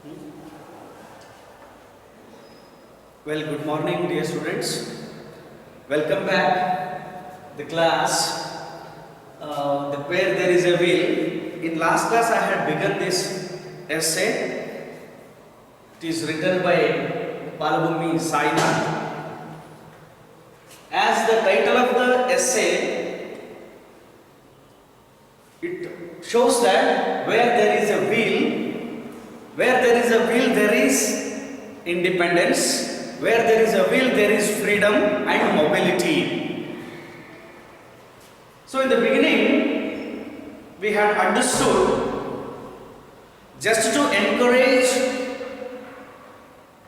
Well, good morning, dear students. Welcome back the class where there is a will. In last class, I had begun this essay. It is written by Balabhumi Sainath. As the title of the essay, it shows that where there is a will, there is independence. Where there is a will, there is freedom and mobility. So in the beginning, we had understood just to encourage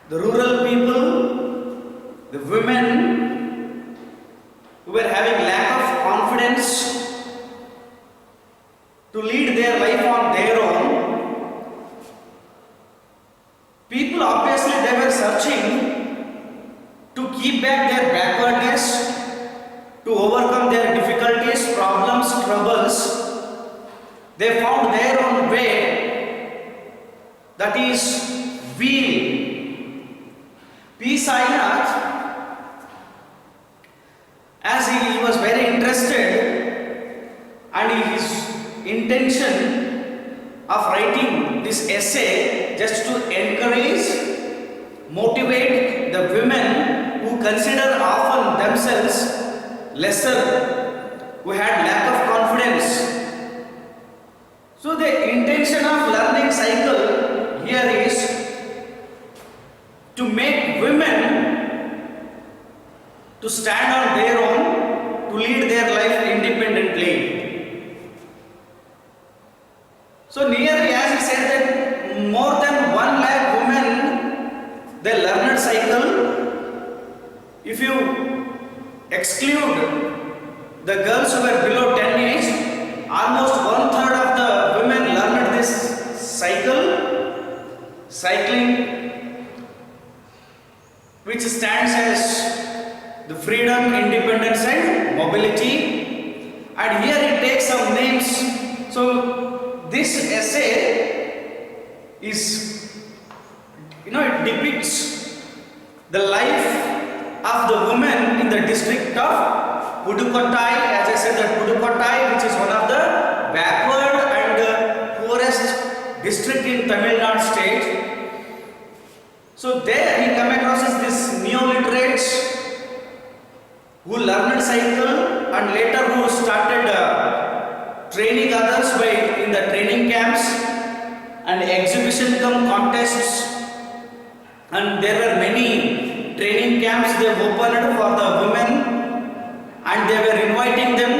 the rural people, the women who were having lack of confidence to lead their life on their own. People obviously they were searching to keep back their backwardness, to overcome their difficulties, problems, troubles. They found their own way, that is will. P. Sainath, as he was very interested and his intention of writing this essay just to encourage, motivate the women who consider often themselves lesser, who had lack of confidence. So the intention of learning cycle here is to make women to stand on their own, to lead their life independently. So nearly, as he said, that more than 1 lakh women, they learned cycle. If you exclude the girls who were below 10 age, almost 1/3 of the women learned this cycling, which stands as the freedom, independence and mobility. And here it takes some names. So this essay is, it depicts the life of the women in the district of Pudukkottai. As I said, that Pudukkottai, which is one of the backward and poorest district in Tamil Nadu state. So there he came across this neo-literates who learned cycle and later who started training others in the training camps and exhibition contests, and there were many training camps they opened for the women, and they were inviting them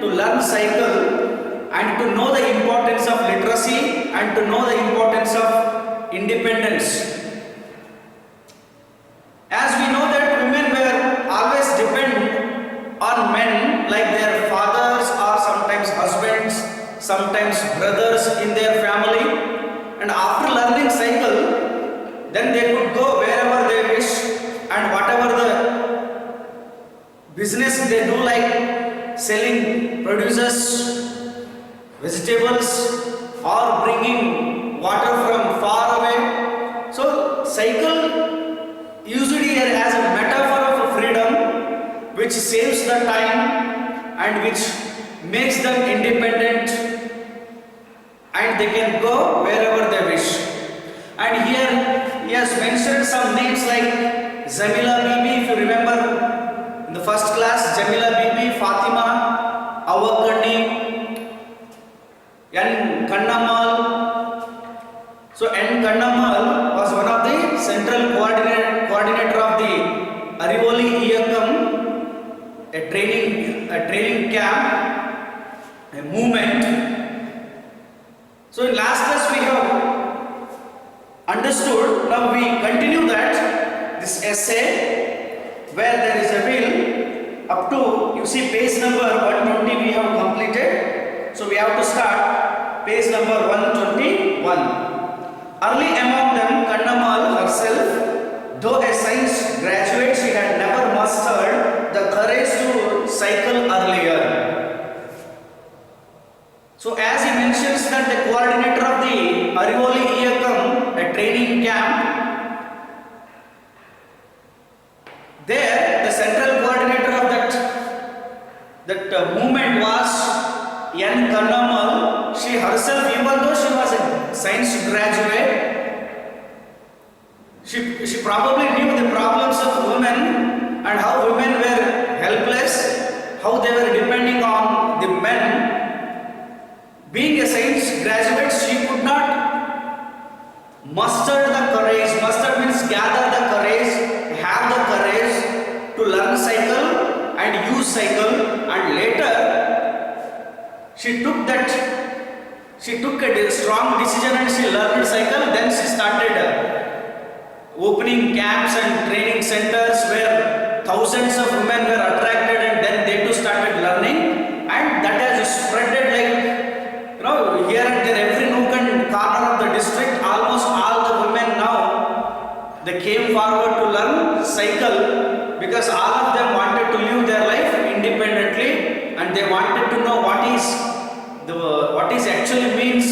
to learn cycle and to know the importance of literacy and to know the importance of independence. As we know that women were always dependent on men, like their fathers or sometimes husbands, sometimes brothers in their family, and after learning cycle, then they could go wherever they wish and whatever the business they do, like selling produces, vegetables, or bringing water from far away. So cycle used here as a metaphor of freedom, which saves the time and which makes them independent, and they can go wherever they wish. And here he has mentioned some names like Jamila Bibi, if you remember in the first class, Jamila Bibi, Fatima, Awakani, and Kannamal. So N. Kannamal was one of the central coordinator of the Arivoli Iyakam, a training camp, a movement. So in last class we have understood. Now we continue that this essay where there is a will up to, you see, page number 120 we have completed. So we have to start page number 121. Early among them, Kannamal herself, though a science graduate, she had never mustered the courage to cycle earlier. So as he mentions that the coordinator of the Arivoli Iyakam, a training movement was N. Kannamal. She herself, even though she was a science graduate, she probably knew the problems of women and how women were helpless, how they were depending on the men. Being a science graduate, she could not muster the courage. Muster means gather the courage, have the courage to learn cycle and use cycle. And later, she took a strong decision and she learned cycle. Then she started opening camps and training centers where thousands of women were attracted, and then they too started learning, and that has spreaded here and there, every nook and corner of the district. Almost all the women now, they came forward to learn cycle because all of them wanted to live their life independently, and they wanted to know what is actually means,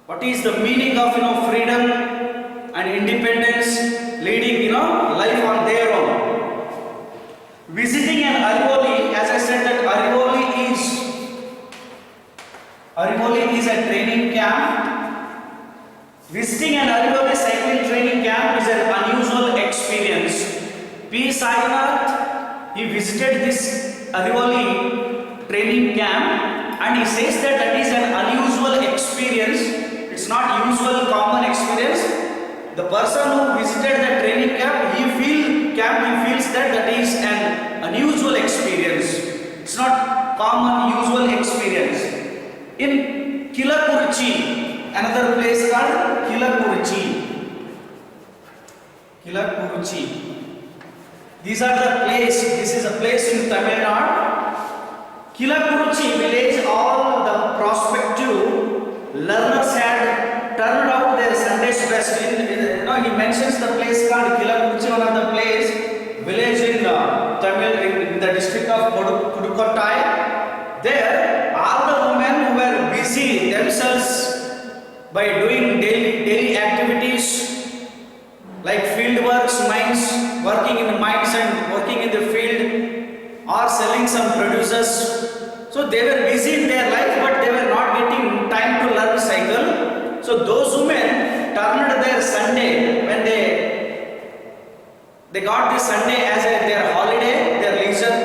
what is the meaning of freedom and independence, leading life on their own. Visiting an Arivoli, as I said, that Arivoli is a training camp. Visiting an Arivoli cycling training camp is an unusual experience. P. Sainath, he visited this Arivoli training camp, and he says that is an unusual experience. It's not usual, common experience. The person who visited the training camp, he feels that is an unusual experience. It's not common, usual experience. In Kilakurchi, another place called Kilakurchi. These are the place. This is a place in Tamil Nadu. Kilakurchi village, all the prospective learners had turned out their Sunday's best. He mentions the place called Kilakurchi, one of the place, village in Tamil, in the district of Pudukottai. There, all the women who were busy themselves by doing daily activities like field works, mines, working in the mines and working in the field, or selling some producers. So they were busy in their life, but they were not getting time to learn cycle. So those women turned their Sunday, when they got this Sunday as their holiday, their leisure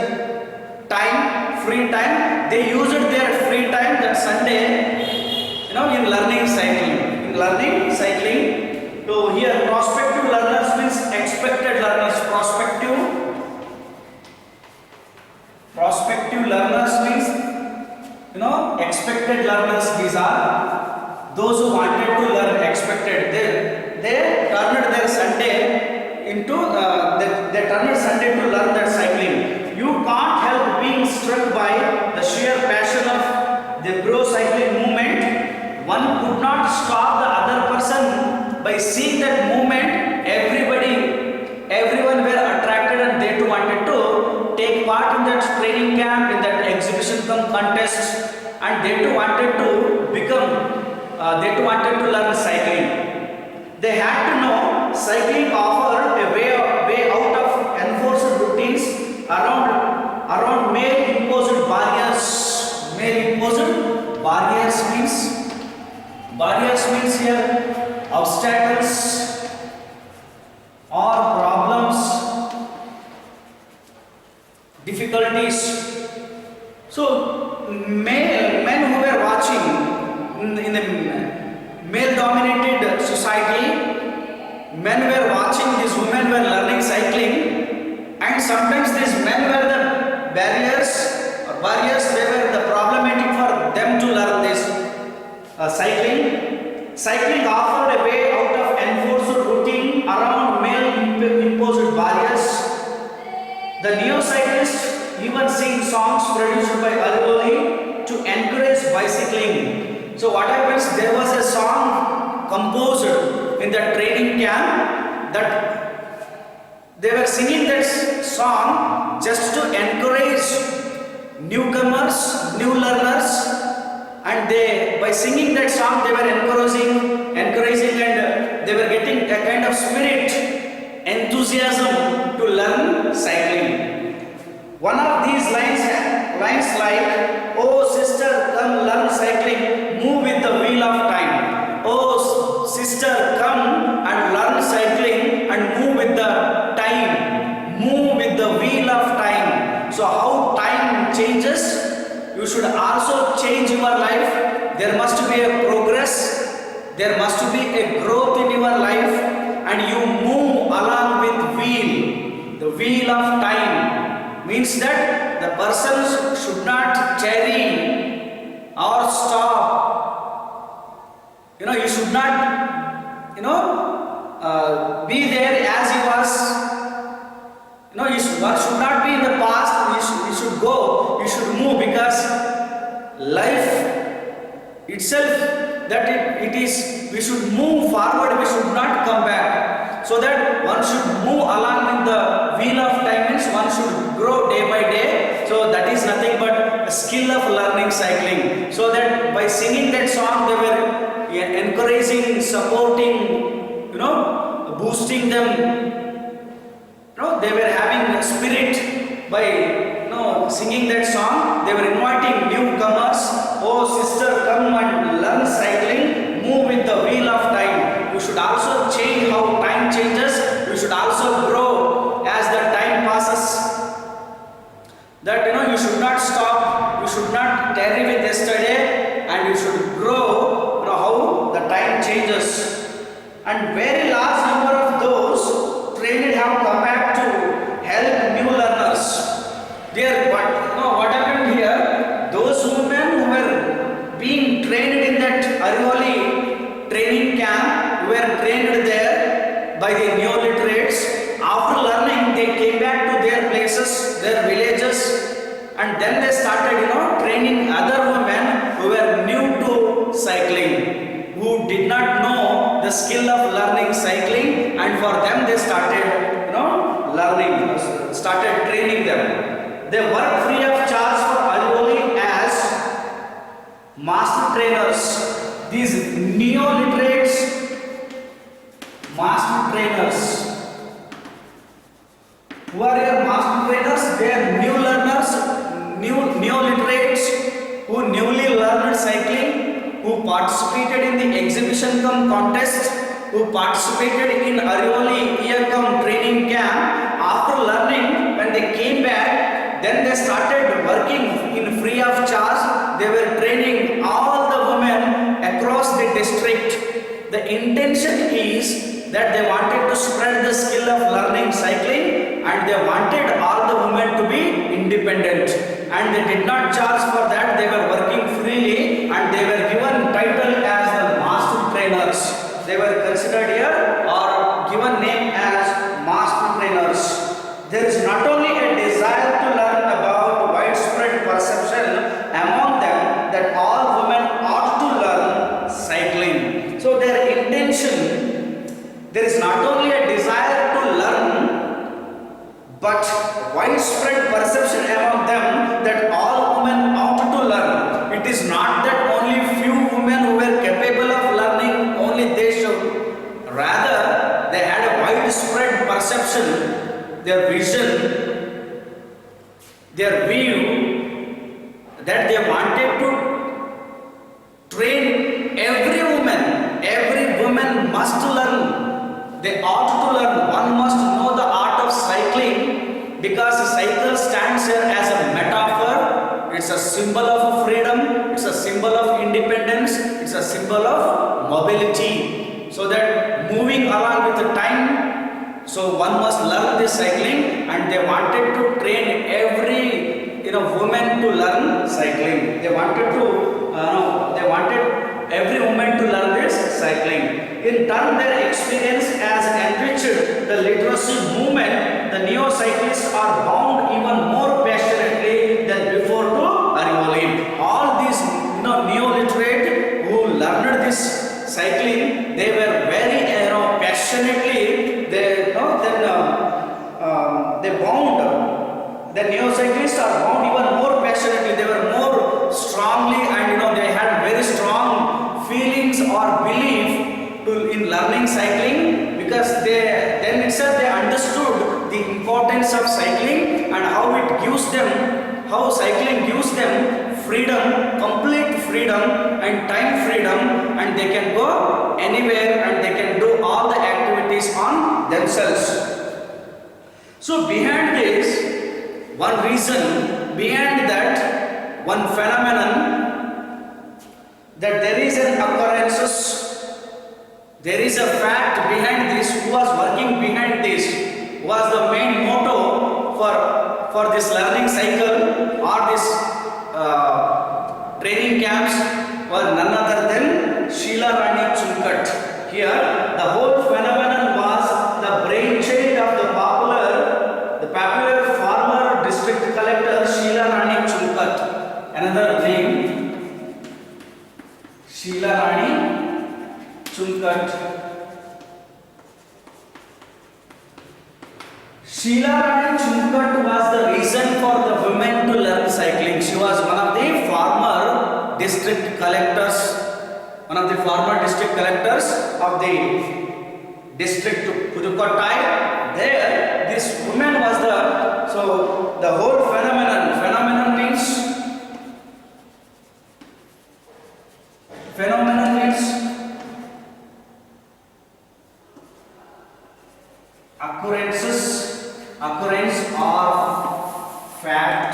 time, free time. They used their free time that Sunday, in learning cycling. So here, prospective learners means expected learners. Prospective learners means, expected learners. These are those who wanted to learn, expected. They turned their Sunday into, they turned Sunday to learn that cycling. You can't help being struck by the sheer passion of the pro cycling movement. One could not stop the other person by seeing that movement. Everyone were attracted, and they too wanted to take part in that training camp, in that exhibition contest, and they too wanted to learn cycling. They had to know cycling offered a way out of enforced routines around male imposed barriers. Barriers means here obstacles or problems, difficulties. So men who were watching in the male-dominated society, men were watching these women were learning cycling, and sometimes these men were the barriers. They were the problematic for them to learn this cycling. Cycling offered a way out of enforced routine around male-imposed barriers. The neo-cyclists even sing songs produced by Arivoli to encourage bicycling. So what happens, there was a song composed in the training camp that they were singing that song just to encourage newcomers, new learners, and by singing that song they were encouraging, and they were getting a kind of spirit, enthusiasm to learn cycling. One of these lines like, oh sister, come learn cycling, move with the wheel of time. Oh sister, come and learn cycling and move with the time. Move with the wheel of time. So how time changes, you should also change your life. There must be a progress. There must be a growth in your life, and you move along with wheel. The wheel of time means that the person should not tarry or stop. You should not, be there as he was. One should not be in the past. You should go. You should move, because life itself, that it is, we should move forward. We should not come back. So that one should move along with the wheel of time, means one should grow day by day. So that is nothing but a skill of learning cycling. So that by singing that song, they were encouraging, supporting, boosting them. They were having a spirit by singing that song. They were inviting newcomers. Oh sister, come and learn cycling, move with the wheel of time. You should also change how time changes. You should also grow as the time passes. That you should not stop. You should not tarry with yesterday, and you should grow. How the time changes. And very large number of those trained have come back to help new learners. What happened here? Those women who were being trained in that Arivali training camp, who were trained there by the neo-literates, after learning they came back to their places, their villages, and then they started training other women who were new to cycling, who did not know the skill of learning cycling, and for them they started started training them. They work free of charge for Arivali as master trainers. These neo-literates, master trainers. Who are your master trainers? They are new learners, neo-literates who newly learned cycling, who participated in the exhibition contest, who participated in Arivali year-come training camp. After learning, when they came back, then they started working in free of charge. They were training all the women across the district. The intention is that they wanted to spread the skill of learning cycling, and they wanted all the women to be independent. And they did not charge for that. They were working freely, and they were given title as the master trainers. They were considered here or given name as master trainers. There is not only a desire to learn about widespread perception among them that all women ought to learn cycling. So their intention, there is not only a desire to learn, but widespread perception among them that all women ought to learn. It is not that only few women who were capable of learning, only they should. Rather, they had a widespread perception, their vision, their view, that they wanted to train every woman must learn. They ought to learn. One must know the art of cycling, because a cycle stands here as a metaphor. It's a symbol of freedom. It's a symbol of independence. It's a symbol of mobility. So that moving along with the time, so one must learn this cycling, and they wanted to train every woman to learn cycling. They wanted every woman to learn this cycling. In turn, their experience has enriched the literacy movement. The neo-cyclists are bound even more passionately than before to Arivali. All these neo-literate who learned this cycling, they were very passionately. They bound. The neo-cyclists are bound even more passionately. They were more strongly, and they had very strong feelings or belief in learning cycling, because then itself they understood the importance of cycling and how it gives them how cycling gives them freedom, complete freedom and time freedom, and they can go anywhere and they can do all the activities on themselves. So behind this, one reason, behind that, one phenomenon, that there is an occurrences, there is a fact behind this, who was working behind this, was the main motto for this learning cycle or this training camps, was none other than Sheila Rani Chunkat. Here, the whole phenomenon was the brainchild of the popular former district collector Sheila Rani Chunkat. Another name, Sheila Rani Chunkat. Sheila Rani Chunkat was the reason for the women to learn cycling. She was one of the former district collectors, of the district Pudukottai. There, this woman was the whole phenomenon means occurrence or fact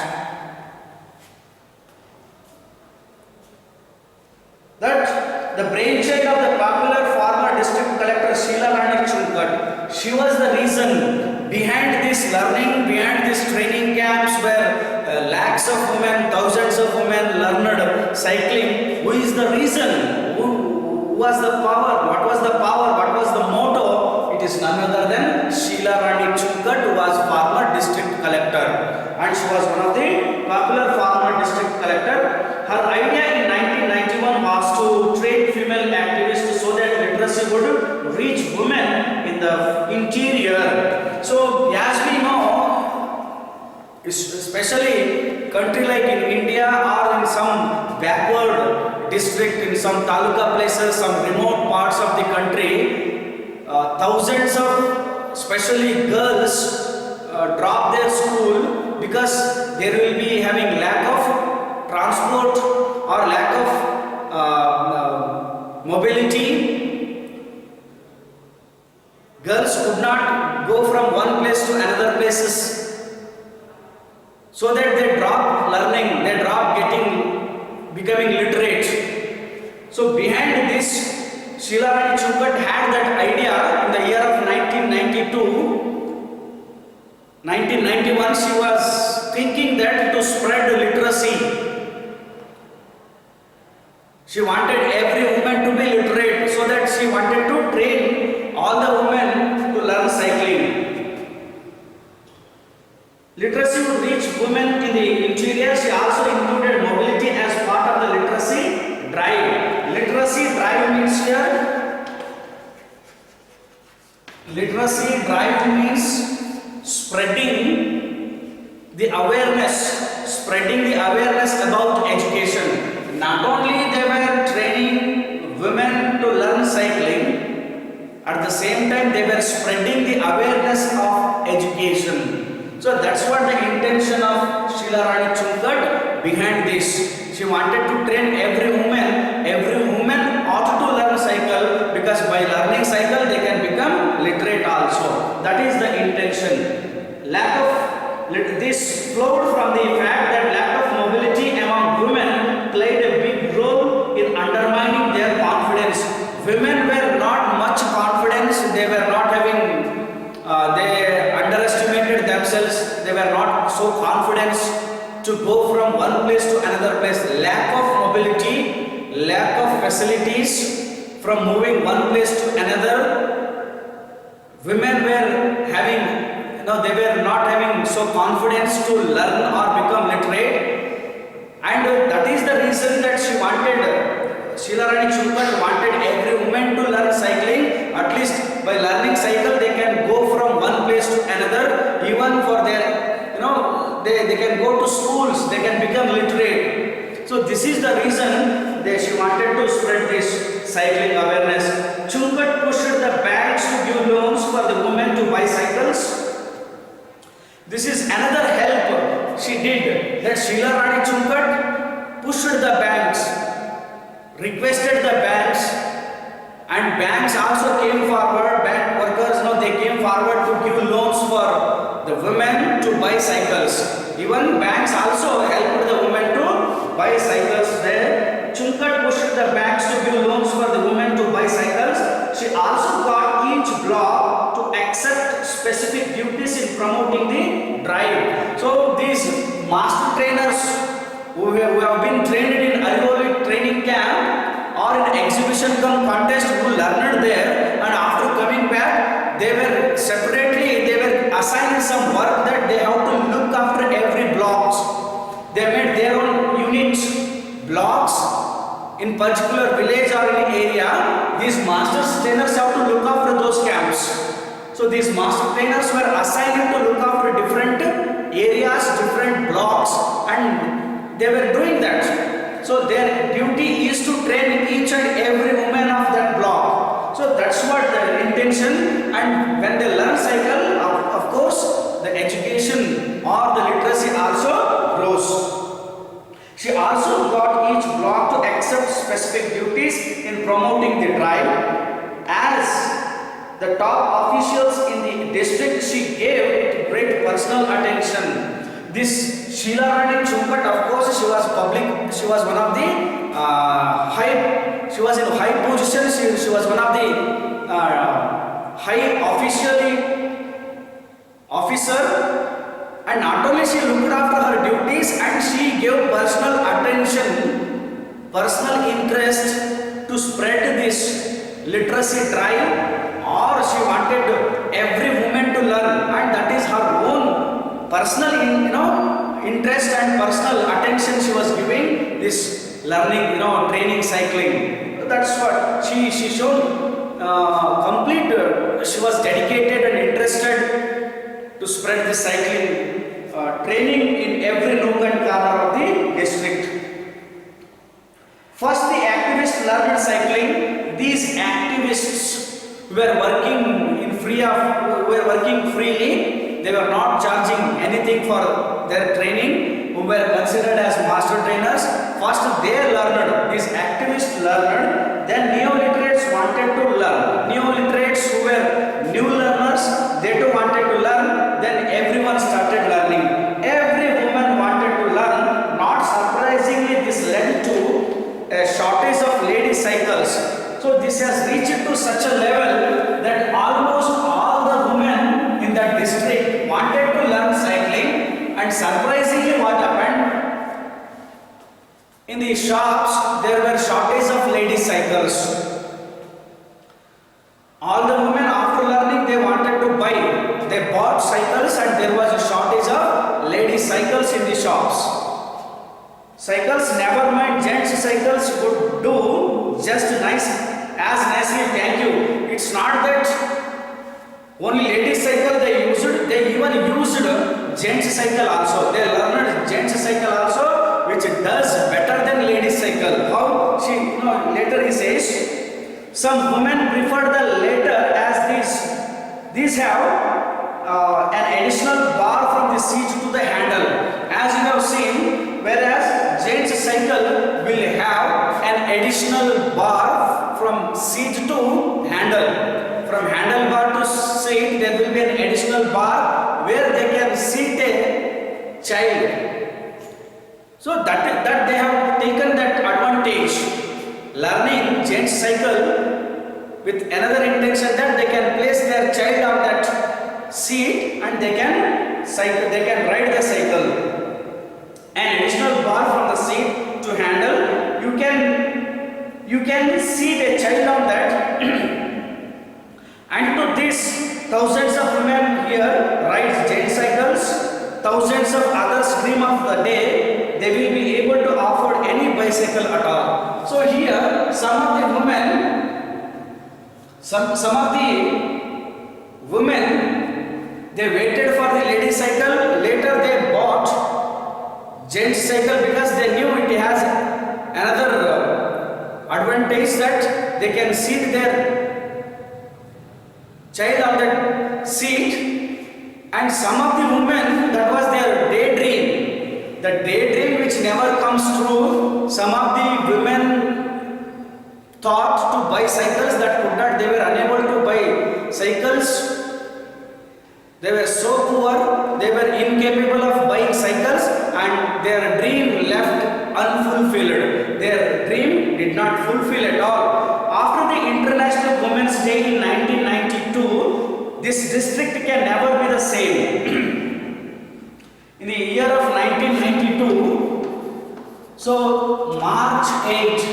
that the brainchild of the popular former district collector Sheila Rani Chunkat, she was the reason behind this learning, behind this training camps where lakhs of women, thousands of women learned cycling. Who is the reason? Who was the power? What was the power? What was the motto? It is none other than Sheila Rani Chunkat, who was former district collector, and she was one of the popular former district collector. Her idea in 1991 was to train female activists so that literacy would reach women in the interior. So, as we know, especially country like in India or in some backward district, in some taluka places, some remote parts of the country, thousands of especially girls drop their school because they will be having lack of transport or lack of mobility. Girls could not go from one place to another places, so that they drop learning, they drop becoming literate. So behind this, Sheila Rani Chunkat had that idea in the year of 1992. 1991, she was thinking that to spread literacy, she wanted every woman to be literate, so that she wanted to train all the women to learn cycling. Literacy would reach women in the interior. She also included mobility as part of the literacy drive. Literacy drive means here, literacy drive means spreading the awareness about education. Not only they were training women to learn cycling, at the same time they were spreading the awareness of education. So that's what the intention of Sheila Rani Chunkat behind this. She wanted to train every woman ought to learn cycle, because by learning cycle they can become literate also. That is the intention. This flowed from the fact that lack of mobility among women played a big role in undermining their confidence. Women were not much confidence, they were not having, they underestimated themselves, they were not so confident to go from one place to another place. Lack of mobility, lack of facilities from moving one place to another. Women were having, they were not having so confidence to learn or become literate, and that is the reason that Sheila Rani Chunkat wanted every woman to learn cycling. At least by learning cycle they can go from one place to another, even for their, they can go to schools, they can become literate. So this is the reason that she wanted to spread this cycling awareness. Chunkat pushed the banks to give loans for the women to buy cycles. This is another help she did, that Sheila Rani Chunkat pushed the banks, requested the banks, and banks also came forward, bank workers, they came forward to give loans for the women to buy cycles. Even banks also helped the women to buy cycles. There, Chunkat pushed the banks to give loans for the women to buy cycles. She also got each block to accept specific duties in promoting the drive. So these master trainers who have been trained in Airoli training camp or in exhibition contest who learned there, and after coming back they were assigned some work that they have to look after every blocks. They made their own unit blocks in particular village or in area. These master trainers have to look after those camps. So these master trainers were assigned to look after different areas, different blocks, and they were doing that. So their duty is to train each and every woman of that block. So that's what the intention. And when they learn cycle, of course, the education or the literacy also grows. She also got each block to accept specific duties in promoting the drive. As the top officials in the district, she gave great personal attention. This Sheila Rani Chunkat, of course, she was one of the she was in high position, she was one of the high officer, and not only she looked after her duties, and she gave personal attention, personal interest to spread this literacy drive, or she wanted every woman to learn, and that is her own personal interest and personal attention she was giving this learning, training cycling. That's what she showed complete. She was dedicated and interested to spread the cycling training in every nook and corner of the district. First, the activists learned cycling. These activists were working freely. They were not charging anything for their training, who were considered as master trainers. First they learned, these activists learned, then neo-literates wanted to learn. Neo-literates who were new learners, they too wanted to learn, then everyone started learning. Every woman wanted to learn. Not surprisingly, this led to a shortage of lady cycles. So this has reached to such a level that almost all the women in that district wanted to learn cycling, and surprisingly what happened? In the shops there were shortage of lady cycles. All the women after learning they wanted to buy. They bought cycles and there was a shortage of lady cycles in the shops. Cycles, never mind gents cycles, could do just as nicely, thank you. It's not that only lady cycle they used, they even used gents cycle also. They learned gents cycle also, which does better than lady cycle. How? Later he says, some women prefer the later as these have an additional bar from the seat to the handle, as you have seen, whereas gents cycle will have an additional bar from seat to handle. From handlebar to seat there will be an additional bar where they can seat a child. So that they have taken that advantage. Learning gents cycle with another intention that they can place their child on that seat and they can cycle, they can ride the cycle. An additional bar from the seat to handle, you can seat a child on that. And to this, thousands of women here ride gent cycles, thousands of others dream of the day they will be able to afford any bicycle at all. So here, some of the women, they waited for the lady cycle, later they bought gent cycle because they knew it has another advantage that they can seat their child on that seat. And some of the women, that was their daydream. the daydream which never comes true. Some of the women thought to buy cycles that could not, they were unable to buy cycles. They were so poor, they were incapable of buying cycles, and their dream left unfulfilled. Their dream did not fulfill at all. After the International Women's Day in 1992, this district can never be the same. In the year of 1992, so March 8th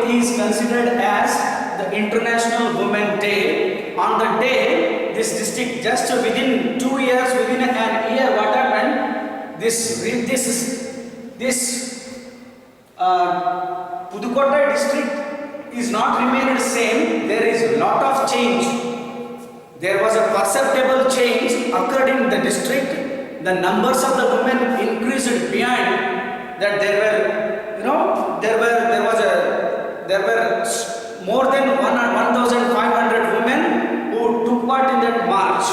is considered as the International Women's Day. On the day, this district, just within 2 years, within an year, what happened? This Pudukkottai district is not remained the same. There is a lot of change. There was a perceptible change occurred in the district. The numbers of the women increased beyond that. There were more than 1,500 women who took part in that march.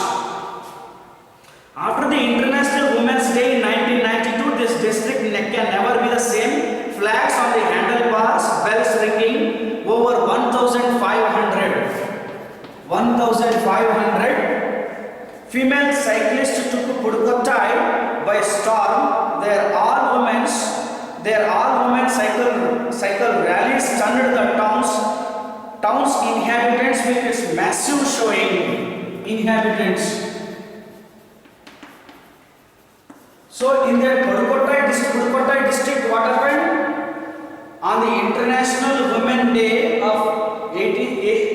After the International Women's Day in 1992, this district can never be the same. Flags on the handlebars, bells ringing, over 1,500 female cyclists took Pudukkottai by storm. They are all women cycle rallies stunned the town's inhabitants with its massive showing. So in the Pudukkottai district, what happened? On the International Women's Day of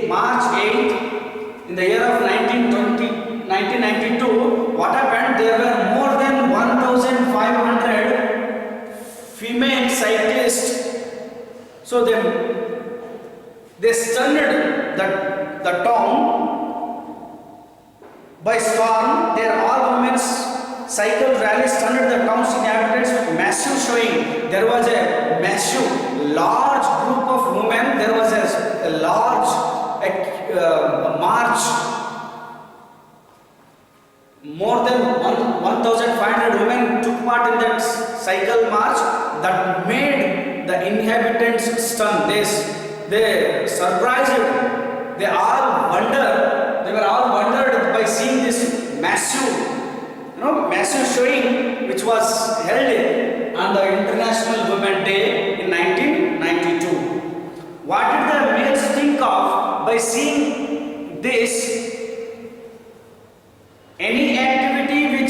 March 8th, in the year of 1992, what happened? There were more than 1,500 female cyclists. So they stunned the town by storm. There are all women's cycle rallies stunned the town's inhabitants with massive showing. There was a large group of women. There was a large march. More than 1,500 women took part in that cycle march that made the inhabitants stunned. They surprised. They were all wondered by seeing this massive showing which was held on the International Women's Day in 1992. What did the males think of by seeing this? Any activity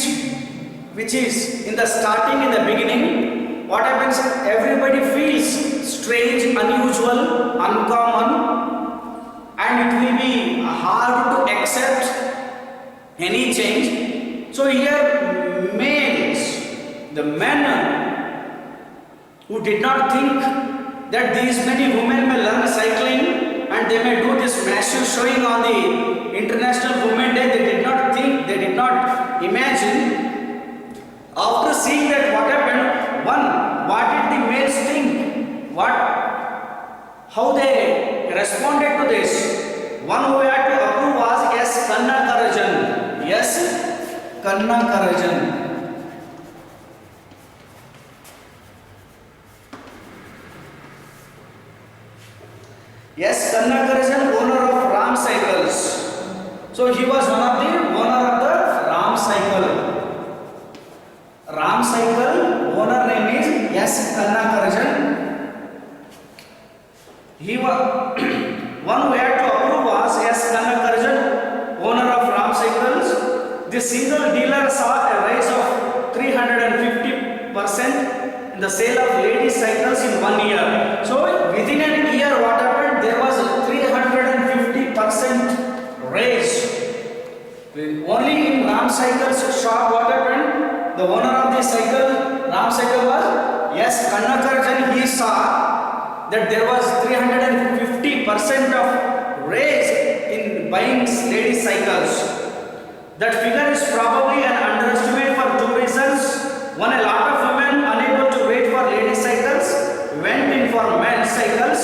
which is in the beginning, what happens? Everybody feels strange, unusual, uncommon, and it will be hard to accept any change. So here the men who did not think that these many women may learn cycling and they may do this massive showing on the International Women's Day, they did not think, they did not imagine. After seeing that, what happened? What did the males think? How they responded to this? One who had to approve was S. Kannakarajan. Yes, Kannakarajan. Yes, Kannakarajan, owner of Ram Cycles. So he was one of the owner of the Ram Cycle. Ram Cycle owner name is S. Kannakarajan. He was one who had to approve was S. Kannakarajan, owner of Ram Cycles. The single dealer saw a rise of 350% in the sale of ladies cycles in 1 year. So within a year, what happened? There was a 350% raise. Only in Ram Cycles shop, what happened? The owner of the cycle, Ram Cycle was S. Kannakarajan. He saw that there was 350% of raise in buying lady cycles. That figure is probably an underestimate for two reasons. One, a lot of women unable to wait for lady cycles went in for men's cycles.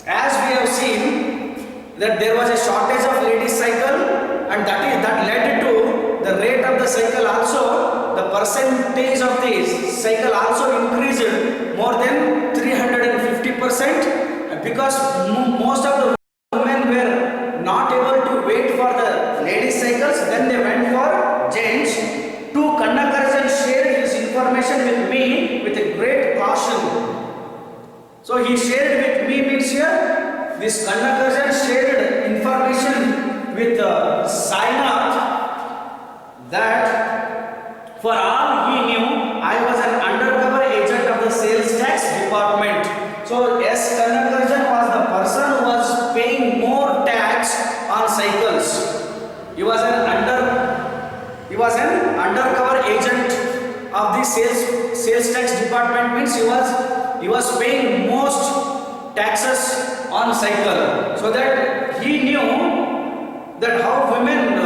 As we have seen that there was a shortage of lady cycle, and that led to the rate of the cycle also, the percentage of the cycle also increased more than 350%, because most of the women were not able to wait for the ladies cycles, then they went for gents. To Kannakarajan shared his information with me with a great caution. So he shared with me means here, this Kannakarajan shared information with Sainath that for all he knew, I was an undercover agent of the sales tax department. So S. Kannakarajan was the person who was paying more tax on cycles. He was an undercover agent of the sales tax department, means he was paying most taxes on cycle, so that he knew that how women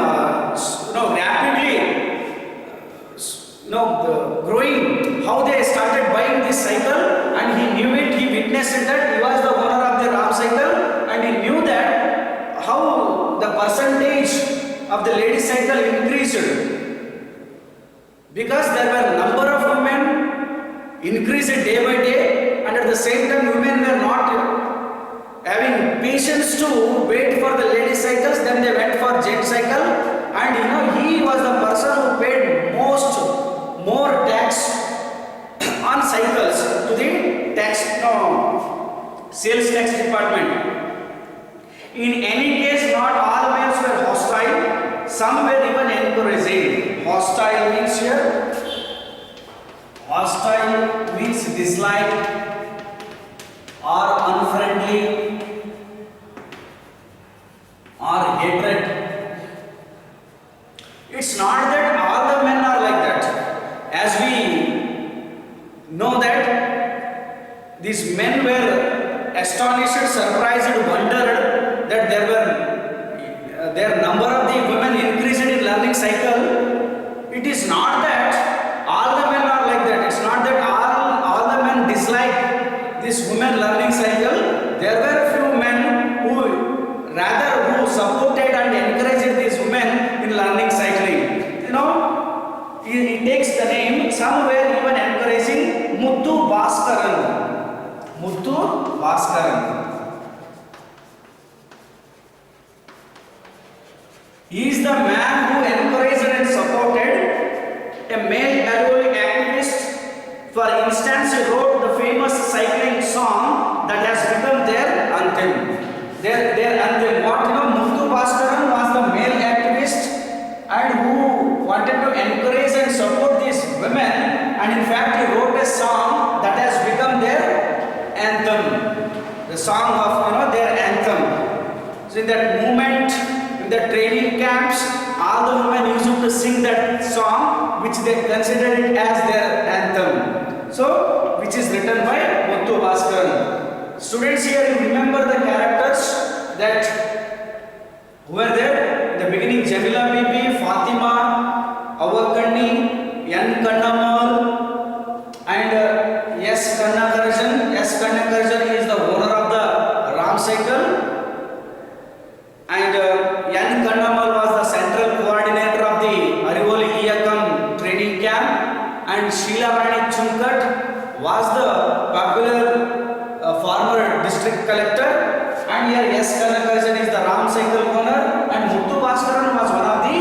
rapidly growing, how they started buying this cycle, and he knew it, he witnessed that, he was the owner of the Ram cycle, and he knew that how the percentage of the lady cycle increased, because there were number of women increased day by day, and at the same time women were not having patience to wait for the lady cycles, then they went for gent cycle, and he was the person who paid more tax on cycles to the sales tax department. In any case, not all males were hostile, some were even encouraging. Hostile means here, hostile means dislike or unfriendly or hatred. It's not that all the men are like that. As we know that these men were astonished, surprised, wondered that their number of the women increased in learning cycle. It is not that all the men are like that. It's not that all the men dislike this women learning cycle. There were a few men who supported and encouraged these women in learning cycling. He takes the name, some were even encouraging Muthu Bhaskaran. Muthu Bhaskaran. He is the man who encouraged and supported a male heroic activist. For instance, he wrote the famous cycling song that has become their anthem. Their anthem. Muthu Bhaskaran was the male activist and who wanted to encourage and support these women, and in fact he wrote a song that has become their anthem. The song of their anthem. So in that movement, in the training camps, all the women used to sing that song, which they considered it as their anthem. So, which is written by Muthu Bhaskaran. Students, here you remember the characters that were there in the beginning: Jamila Bibi, Fatima, Avakanni, N. Kannamal, and S. Kannakarajan. S. Kannakarajan is the owner of the Ram cycle, and N. Kannamal was the central coordinator of the Arivoli Iyakam training camp, and Sheila Rani Chunkat was the popular former district collector, and here S. Kannakarajan is the Ram cycle owner, and Muthu Bhaskaran was one of the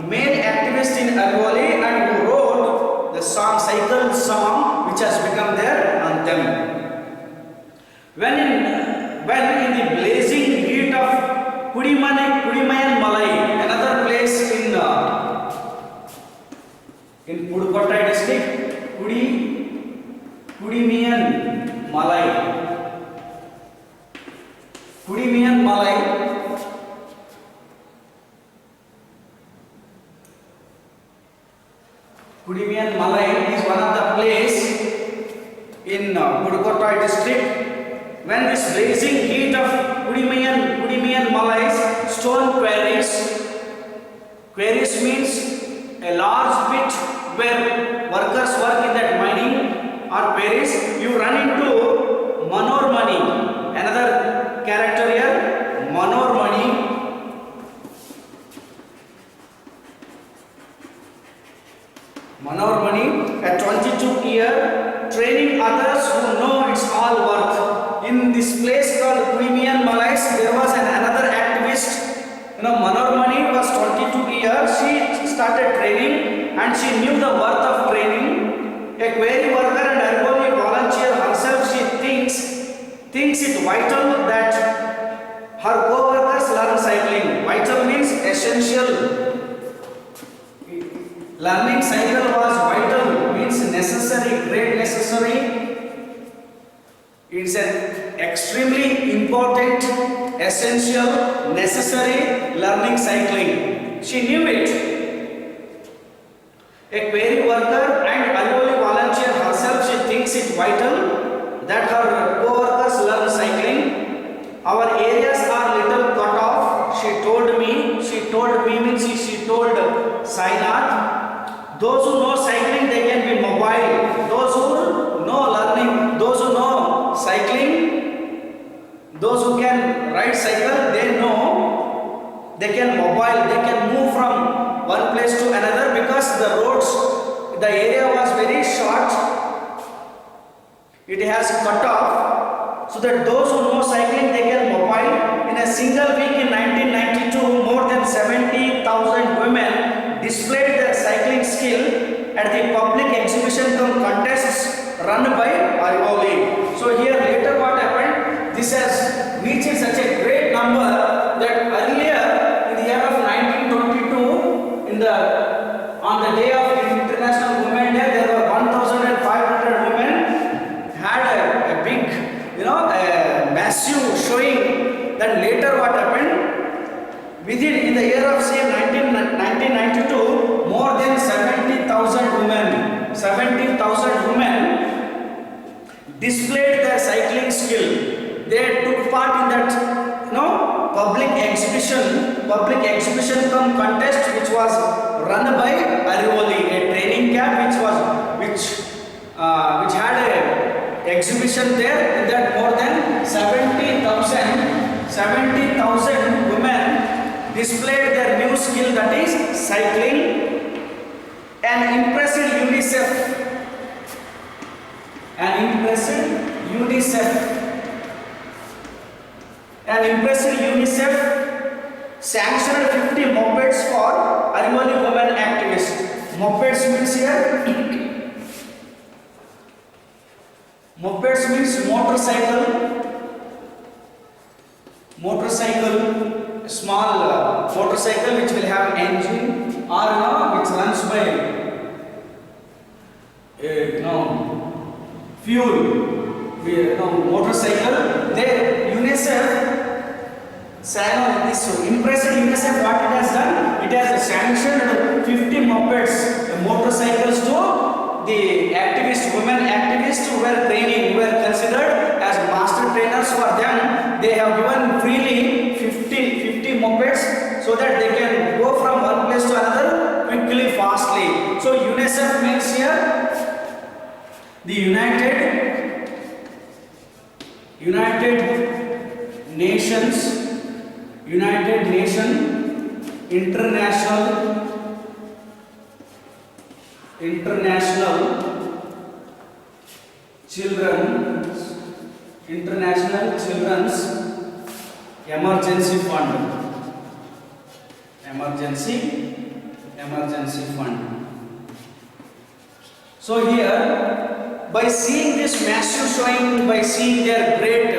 male activists in Arivoli, and who wrote the song, cycle song, which has become their anthem. When in the blazing heat of Kudimayan Malai, another place in Pudukkottai district, Kudimayan Malai. Kudimayan Malai. Kudimayan Malai is one of the place in Pudukkottai district. When this blazing heat of Kudimayan Malai's stone quarries means a large pit where workers work in that mining or quarries, you run into Manormani. Another character here, Manormani. place called Premium Malais, there was another activist, Manor Mani was 22 years. She started training and she knew the worth of training. A query worker and ergonomic volunteer herself, she thinks it vital that her co-workers learn cycling. Vital means essential. Learning cycle was vital, means necessary, great necessary. It's an extremely important, essential, necessary learning cycling. She knew it. A query worker and Arivoli volunteer herself, she thinks it vital that her co-workers learn cycling. Our areas are little cut off. She told me means she told Sainath. Those who know cycling, they can be mobile. Those who know learning, those who know cycling, those who can ride cycle, they know they can mobile, they can move from one place to another because the roads, the area was very short. It has cut off, so that those who know cycling, they can mobile. In a single week in 1992, more than 70,000 women displayed their cycling skill at the public exhibition cum contests run by Arivoli. So here later what happened, this has reached such a great number that earlier in the year of 1922, on the day of International Women Day, there were 1,500 women had a big, a massive showing. Then later what happened? In the year of say 1992, more than 70,000 women displayed their cycling skill. They took part in that public exhibition cum contest which was run by Arivoli, a training camp which had a exhibition there. In that more than 70,000 women displayed their new skill, that is cycling. An impressive UNICEF sanctioned 50 mopeds for Arivoli women activists. Mopeds means here mopeds means motorcycle, small motorcycle which will have engine or which runs by fuel. Motorcycle. There UNICEF, this impressive UNICEF, what it has done? It has sanctioned 50 mopeds, motorcycles to the women activists who were training, who were considered as master trainers for them. They have given freely 50 mopeds so that they can go from one place to another quickly, fastly. So UNICEF means here the United Nations International Children's Emergency Fund. So here, by seeing this massive showing, by seeing their great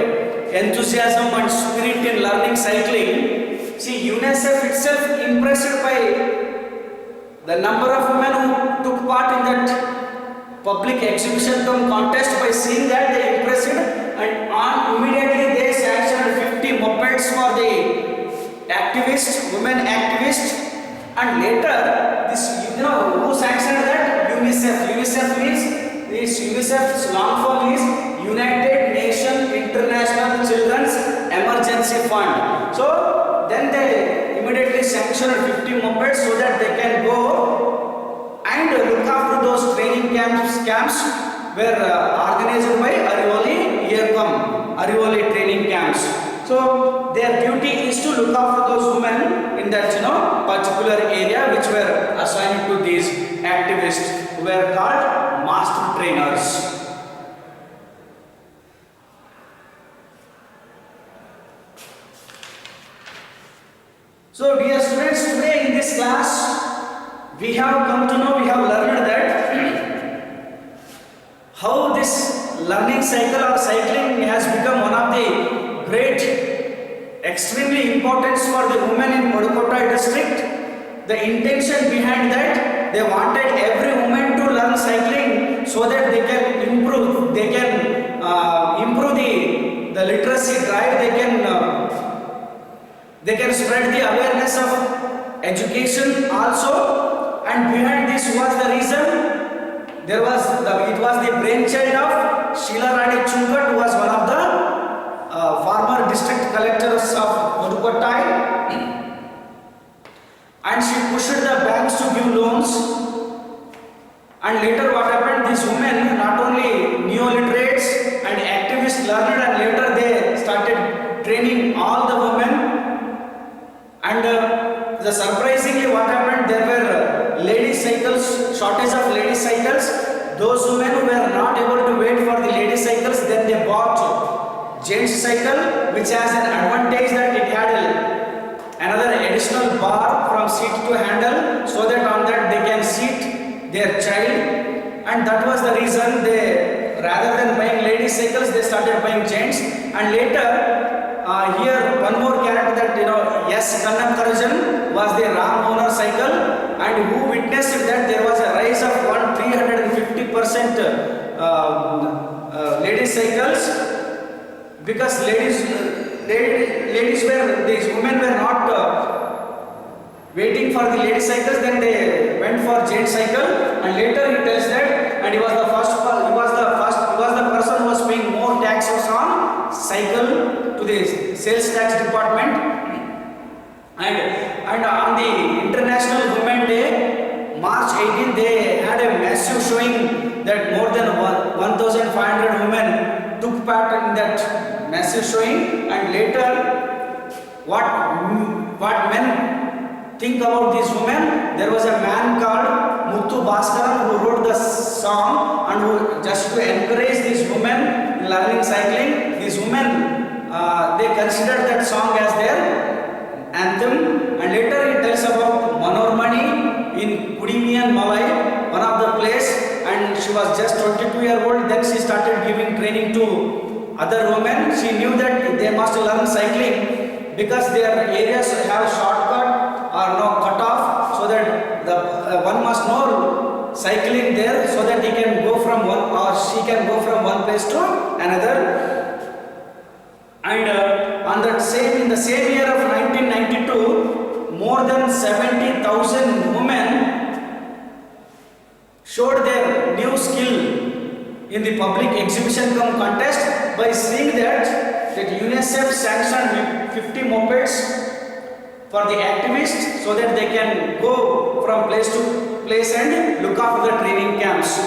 enthusiasm and spirit in learning cycling, see, UNICEF itself impressed by the number of women who took part in that public exhibition contest. By seeing that, they impressed, and immediately they sanctioned 50 mopeds for the women activists. And later, who sanctioned that? UNICEF. UNICEF's long form is United Nations International Children's Emergency Fund. So then they immediately sanctioned 50 mopeds so that they can go and look after those training camps were organized by Arivoli training camps. So their duty is to look after those women in that particular area which were assigned to these activists who were called master trainers. So dear students, today in this class we have come to know, we have learned that how this learning cycle or cycling has become one of the great, extremely important for the women in Pudukkottai district. The intention behind that, they wanted every woman to learn cycling so that they can improve, improve the literacy drive, they can spread the awareness of education also, and behind this was the reason. It was the brainchild of Sheila Rani Chungat, who was one of the former district collectors of Pudukkottai, and she pushed the banks to give loans. And later what happened, these women not only neo-literates and activists learned, and later they started training all the women. And the surprisingly what happened, there were lady cycles, shortage of lady cycles. Those women who were not able to wait for the lady cycles, then they bought gents cycle, which has an advantage that it had another additional bar from seat to handle, so that on that they can seat their child. And that was the reason they, rather than buying lady cycles, they started buying gents. And later here one more character, that S. Kannam Karajan was the Ram owner cycle, and who witnessed that there was a rise of 350% lady cycles, because these women were not waiting for the lady cycles, then they went for gent cycle. And later he tells that, and he was the person who was paying more taxes on cycle to the sales tax department. And on the International Women Day, March 18, they had a massive showing that more than 1,500 women took part in that massive showing. And later, what men think about these women, there was a man called Muthu Bhaskaran who wrote the song, and who, just to encourage these women in learning cycling, these women, they considered that song as their anthem. And later he tells about Manormani in Kudimian Malay, one of the place, and she was just 22-year-old. Then she started giving training to other women. She knew that they must learn cycling because their areas have shortcut or no cut off, so that one must know cycling there, so that he can go from one, or she can go from one place to another. And in the same year of 1992, more than 70,000 women showed their new skill in the public exhibition contest by seeing that UNICEF sanctioned 50 mopeds for the activists, so that they can go from place to place and look after the training camps.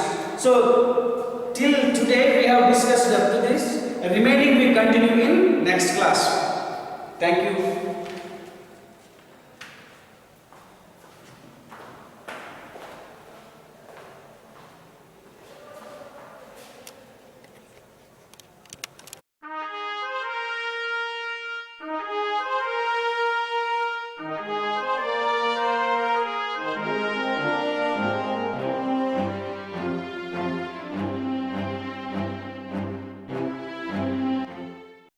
So till today we have discussed up to this. Remaining we continue in next class. Thank you.